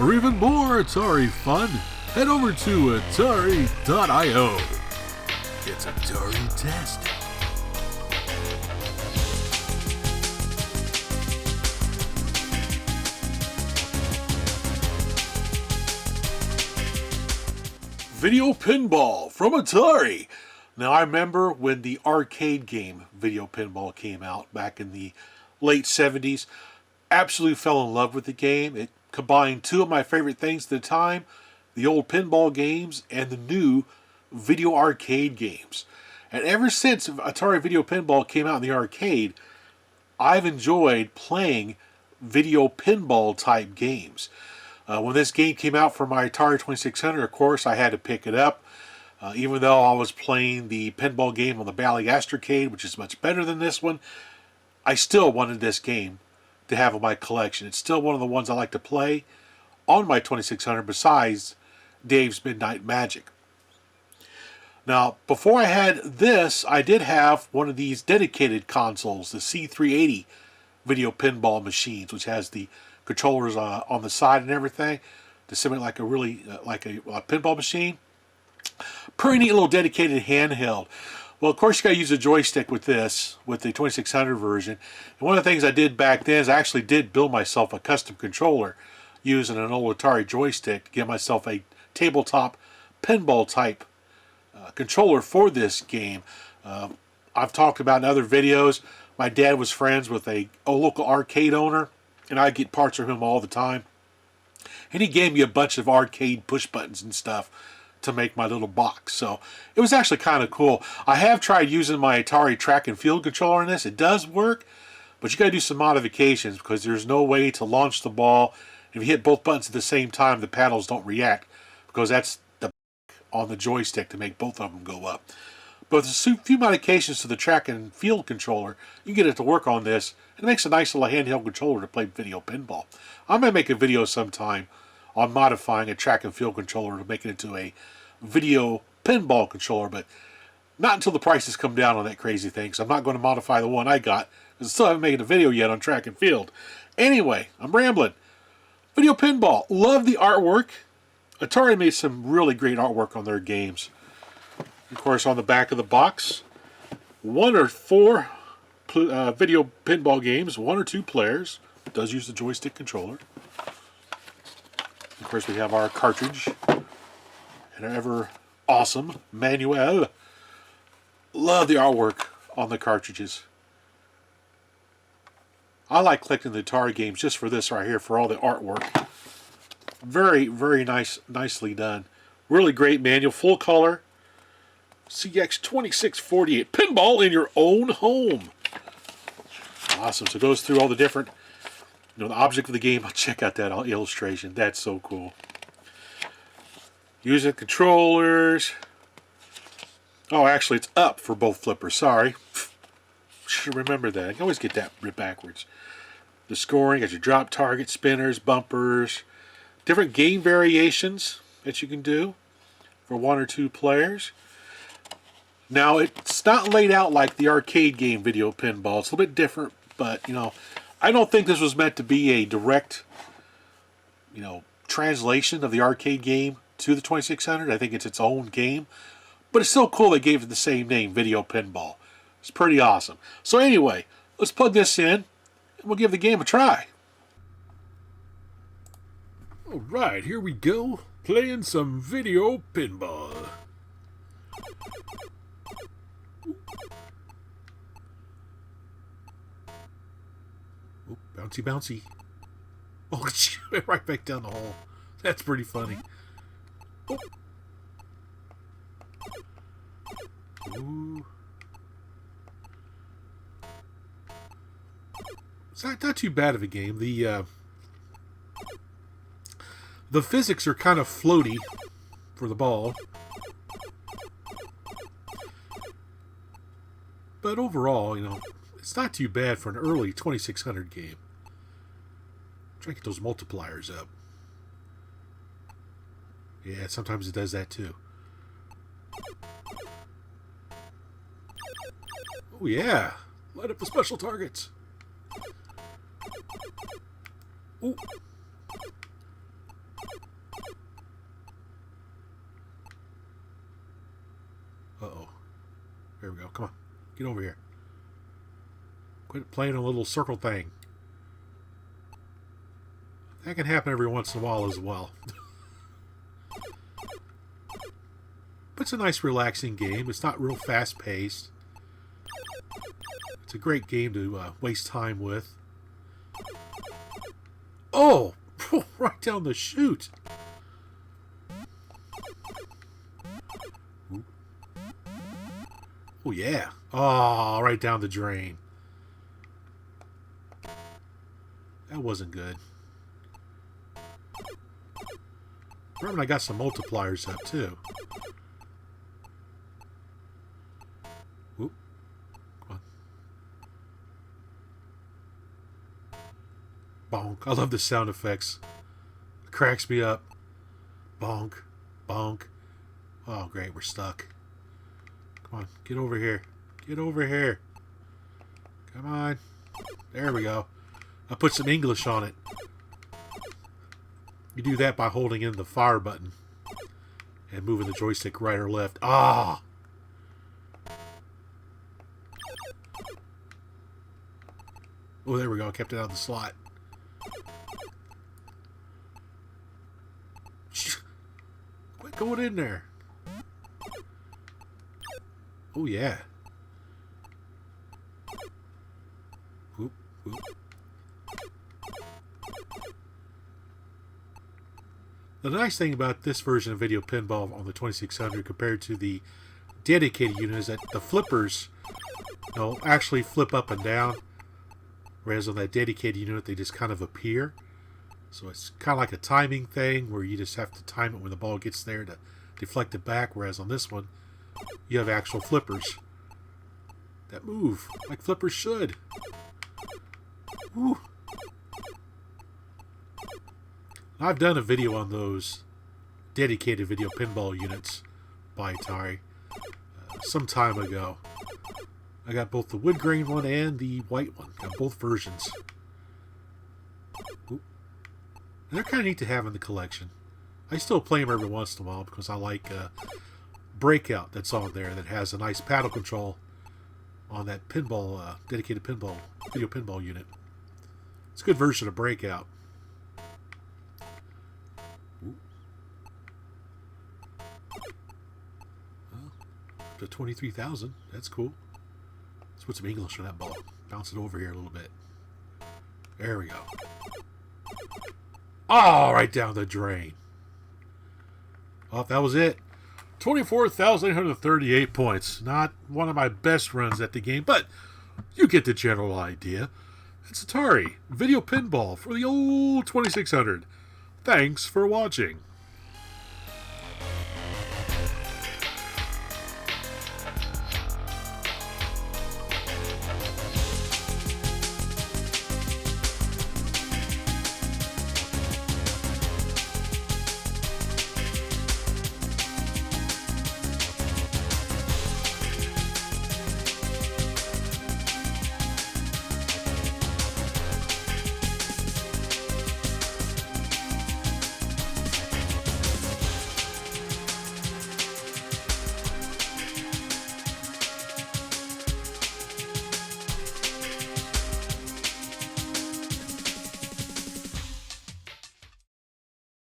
For even more Atari fun, head over to Atari.io. It's Atari-tastic. Video Pinball from Atari. Now, I remember when the arcade game Video Pinball came out back in the late 70s. Absolutely fell in love with the game. It combined two of my favorite things at the time, the old pinball games and the new video arcade games. And ever since Atari Video Pinball came out in the arcade, I've enjoyed playing video pinball type games. When this game came out for my Atari 2600, of course, I had to pick it up. Even though I was playing the pinball game on the AtariCade, which is much better than this one, I still wanted this game to have in my collection. It's still one of the ones I like to play on my 2600 besides Dave's Midnight Magic. Now, before I had this, I did have one of these dedicated consoles, the C380 video pinball machines, which has the controllers on the side and everything to simulate like a really like a pinball machine. Pretty neat little dedicated handheld. Well, of course, you got to use a joystick with this, with the 2600 version. And one of the things I did back then is I actually did build myself a custom controller using an old Atari joystick to get myself a tabletop pinball type controller for this game. I've talked about in other videos, my dad was friends with a local arcade owner, and I get parts from him all the time. And he gave me a bunch of arcade push buttons and stuff to make my little box. So it was actually kind of cool. I have tried using my Atari track and field controller in this. It does work, but you got to do some modifications because there's no way to launch the ball. If you hit both buttons at the same time, the paddles don't react because that's the on the joystick to make both of them go up. But with a few modifications to the track and field controller, you can get it to work on this. It makes a nice little handheld controller to play video pinball. I'm going to make a video sometime on modifying a track and field controller to make it into a video pinball controller, but not until the prices come down on that crazy thing, so I'm not going to modify the one I got, because I still haven't made a video yet on track and field. Anyway, I'm rambling. Video pinball. Love the artwork. Atari made some really great artwork on their games. Of course, on the back of the box, 1 or 4 video pinball games, 1 or 2 players. It does use the joystick controller. Of course, we have our cartridge and our ever awesome manual. Love the artwork on the cartridges. I like collecting the Atari games just for this right here, for all the artwork. Very, very nicely done. Really great manual, full color. CX2648 pinball in your own home. Awesome. So it goes through all the different, the object of the game. Check out that illustration. That's so cool. Using controllers. Oh, actually, it's up for both flippers. Sorry. Should remember that. I can always get that backwards. The scoring, got your drop target, spinners, bumpers, different game variations that you can do for 1 or 2 players. Now, it's not laid out like the arcade game Video Pinball. It's a little bit different, but, I don't think this was meant to be a direct, translation of the arcade game to the 2600. I think it's its own game. But it's still cool they gave it the same name, Video Pinball. It's pretty awesome. So anyway, let's plug this in, and we'll give the game a try. Alright, here we go. Playing some Video Pinball. Oh, bouncy, bouncy. Oh, right back down the hole. That's pretty funny. Oh. Ooh. It's not too bad of a game. The physics are kind of floaty for the ball. But overall, it's not too bad for an early 2600 game. Try to get those multipliers up. Yeah, sometimes it does that too. Oh yeah, light up the special targets. Ooh. Get over here. Quit playing a little circle thing. That can happen every once in a while as well. But it's a nice relaxing game. It's not real fast paced. It's a great game to waste time with. Oh! Right down the chute! Ooh. Oh yeah. Oh, right down the drain. That wasn't good. Remember, I got some multipliers up too. Oop. Come on. Bonk. I love the sound effects. It cracks me up. Bonk. Bonk. Oh, great. We're stuck. Come on. Get over here. Get over here. Come on. There we go. I put some English on it. You do that by holding in the fire button and moving the joystick right or left. Ah! Oh, there we go. I kept it out of the slot. Quit going in there. Oh, yeah. Whoop, whoop. The nice thing about this version of Video Pinball on the 2600 compared to the dedicated unit is that the flippers actually flip up and down, whereas on that dedicated unit they just kind of appear. So it's kind of like a timing thing where you just have to time it when the ball gets there to deflect it back, whereas on this one you have actual flippers that move like flippers should. Woo. I've done a video on those dedicated video pinball units by Atari some time ago. I got both the wood grain one and the white one. Got both versions. Ooh. And they're kind of neat to have in the collection. I still play them every once in a while because I like Breakout that's on there that has a nice paddle control on that pinball, dedicated pinball, video pinball unit. It's a good version of Breakout. To 23,000. That's cool. Let's put some English on that ball. Bounce it over here a little bit. There we go. Oh, right down the drain. Well, that was it. 24,838 points. Not one of my best runs at the game, but you get the general idea. It's Atari Video Pinball for the old 2600. Thanks for watching.